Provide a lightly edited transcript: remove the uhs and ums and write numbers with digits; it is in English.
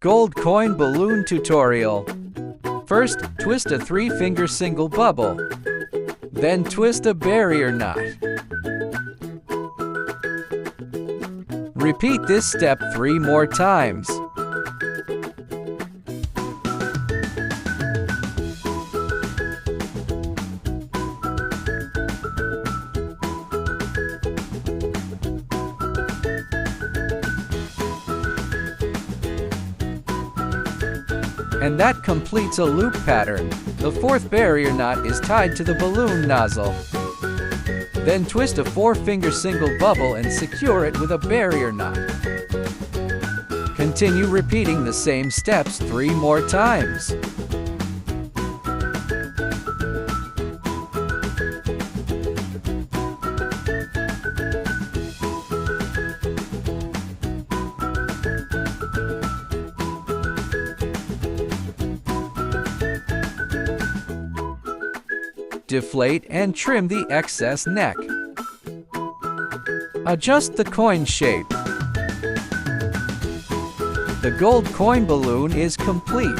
Gold coin balloon tutorial. First, twist a 3-finger single bubble. Then twist a barrier knot. Repeat this step 3 more times. And that completes a loop pattern. The 4th barrier knot is tied to the balloon nozzle. Then twist a 4-finger single bubble and secure it with a barrier knot. Continue repeating the same steps 3 more times. Deflate and trim the excess neck. Adjust the coin shape. The gold coin balloon is complete.